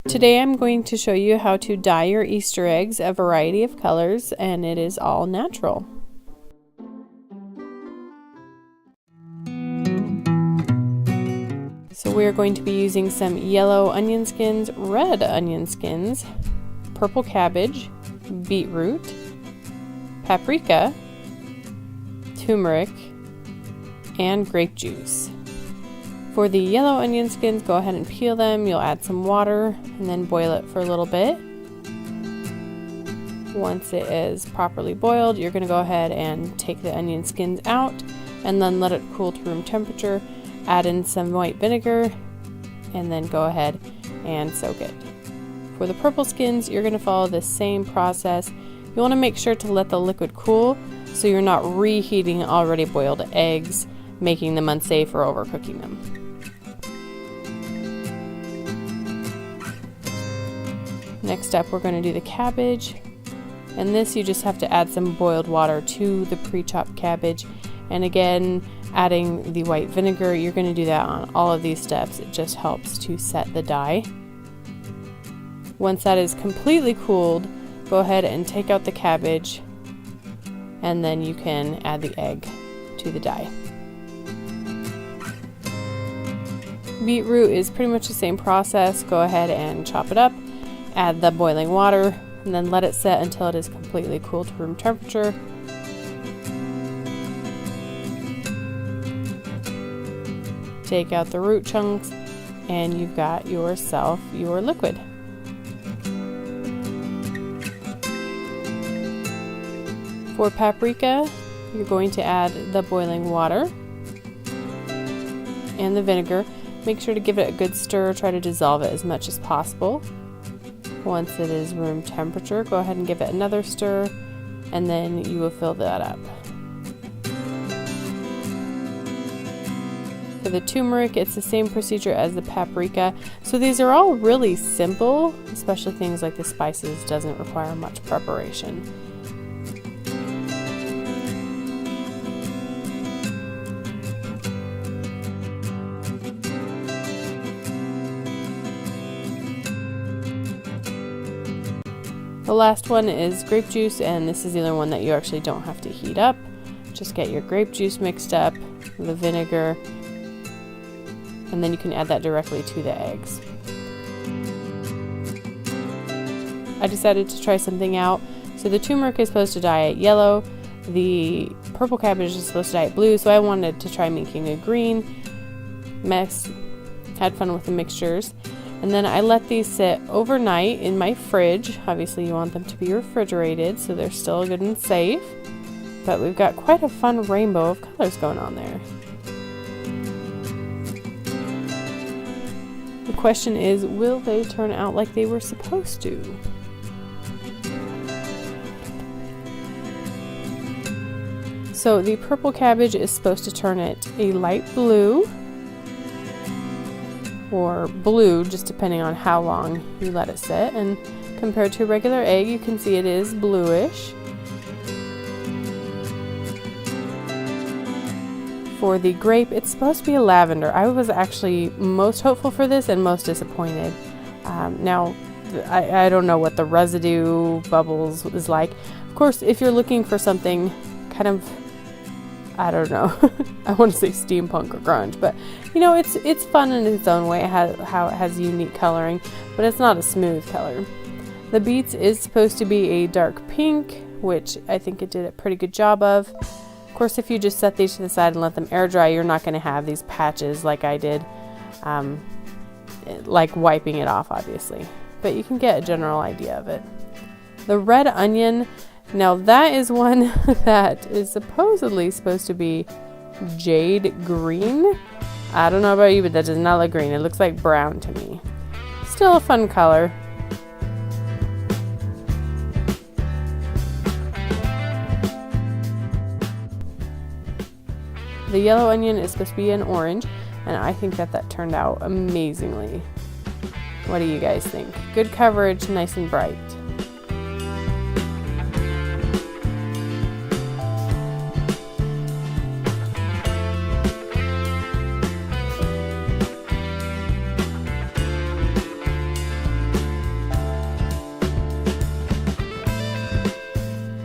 Today I'm going to show you how to dye your Easter eggs a variety of colors, and it is all natural. So we are going to be using some yellow onion skins, red onion skins, purple cabbage, beetroot, paprika, turmeric, and grape juice. For the yellow onion skins, go ahead and peel them. You'll add some water and then boil it for a little bit. Once it is properly boiled, you're going to go ahead and take the onion skins out and then let it cool to room temperature. Add in some white vinegar and then go ahead and soak it. For the purple skins, you're going to follow the same process. You want to make sure to let the liquid cool so you're not reheating already boiled eggs, making them unsafe or overcooking them. Next up, we're going to do the cabbage, and this you just have to add some boiled water to the pre-chopped cabbage, and again adding the white vinegar. You're going to do that on all of these steps. It just helps to set the dye. Once that is completely cooled, go ahead and take out the cabbage, and then you can add the egg to the dye. Beetroot is pretty much the same process. Go ahead and chop it up, add the boiling water, and then let it set until it is completely cool to room temperature. Take out the root chunks, and you've got yourself your liquid. For paprika, you're going to add the boiling water and the vinegar. Make sure to give it a good stir. Try to dissolve it as much as possible. Once it is room temperature, go ahead and give it another stir, and then you will fill that up. For the turmeric, it's the same procedure as the paprika. So these are all really simple, especially things like the spices doesn't require much preparation. The last one is grape juice, and this is the other one that you actually don't have to heat up. Just get your grape juice mixed up, the vinegar, and then you can add that directly to the eggs. I decided to try something out. So the turmeric is supposed to dye it yellow, the purple cabbage is supposed to dye it blue, so I wanted to try making a green mix. Had fun with the mixtures. And then I let these sit overnight in my fridge. Obviously you want them to be refrigerated so they're still good and safe. But we've got quite a fun rainbow of colors going on there. The question is, will they turn out like they were supposed to? So the purple cabbage is supposed to turn it a light blue, or blue, just depending on how long you let it sit. And compared to a regular egg, you can see it is bluish. For the grape, it's supposed to be a lavender. I was actually most hopeful for this and most disappointed. Now, I don't know what the residue bubbles is like. Of course, if you're looking for something kind of, I don't know, I want to say steampunk or grunge, but you know, it's fun in its own way, how it has unique coloring, but it's not a smooth color. The beets is supposed to be a dark pink, which I think it did a pretty good job of. Of course, if you just set these to the side and let them air dry, you're not going to have these patches like I did, like wiping it off, obviously, but you can get a general idea of it. The red onion, now that is one that is supposedly supposed to be jade green. I don't know about you, but that does not look green. It looks like brown to me. Still a fun color. The yellow onion is supposed to be an orange, and I think that turned out amazingly. What do you guys think? Good coverage, nice and bright.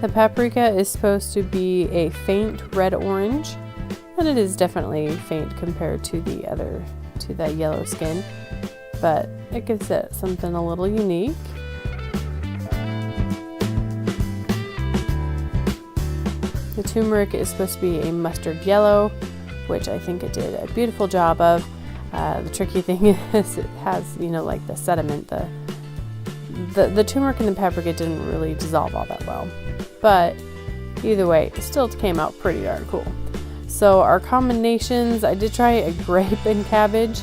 The paprika is supposed to be a faint red-orange, and it is definitely faint compared to the yellow skin, but it gives it something a little unique. The turmeric is supposed to be a mustard yellow, which I think it did a beautiful job of. The tricky thing is it has, like the sediment, the turmeric and the paprika didn't really dissolve all that well. But either way, it still came out pretty darn cool. So our combinations, I did try a grape and cabbage,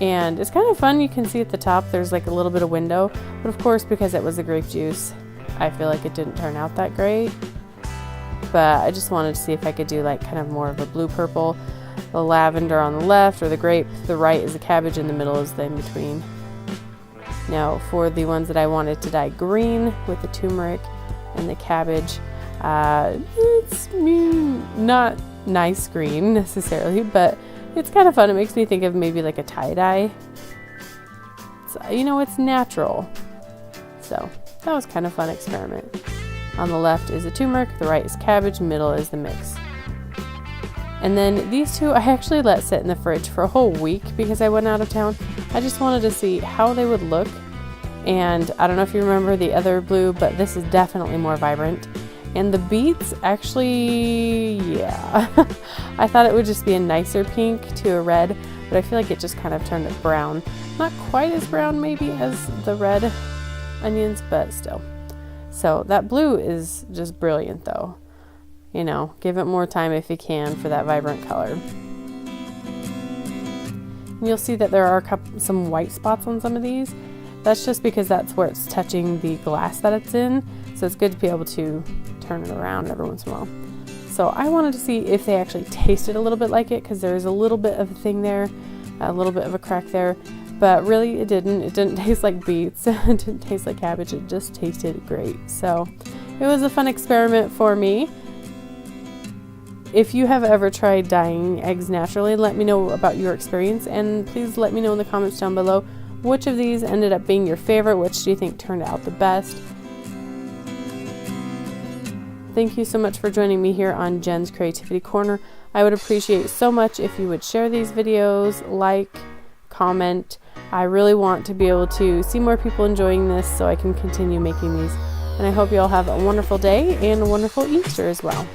and it's kind of fun. You can see at the top there's like a little bit of window, but of course because it was the grape juice, I feel like it didn't turn out that great. But I just wanted to see if I could do like kind of more of a blue purple. The lavender on the left, or the grape, the right is the cabbage, and the middle is the in-between. Now for the ones that I wanted to dye green with the turmeric and the cabbage, it's not nice green necessarily, but it's kind of fun. It makes me think of maybe like a tie-dye. It's natural. So that was kind of fun experiment. On the left is the turmeric, the right is cabbage, middle is the mix. And then these two I actually let sit in the fridge for a whole week because I went out of town. I just wanted to see how they would look. And I don't know if you remember the other blue, but this is definitely more vibrant. And the beets, actually, yeah. I thought it would just be a nicer pink to a red, but I feel like it just kind of turned it brown. Not quite as brown maybe as the red onions, but still. So that blue is just brilliant though. Give it more time if you can for that vibrant color. And you'll see that there are some white spots on some of these. That's just because that's where it's touching the glass that it's in. So it's good to be able to turn it around every once in a while. So I wanted to see if they actually tasted a little bit like it, because there is a little bit of a thing there, a little bit of a crack there. But really it didn't. It didn't taste like beets. It didn't taste like cabbage. It just tasted great. So it was a fun experiment for me. If you have ever tried dyeing eggs naturally, let me know about your experience, and please let me know in the comments down below which of these ended up being your favorite, which do you think turned out the best. Thank you so much for joining me here on Jen's Creativity Corner. I would appreciate so much if you would share these videos, like, comment. I really want to be able to see more people enjoying this so I can continue making these. And I hope you all have a wonderful day and a wonderful Easter as well.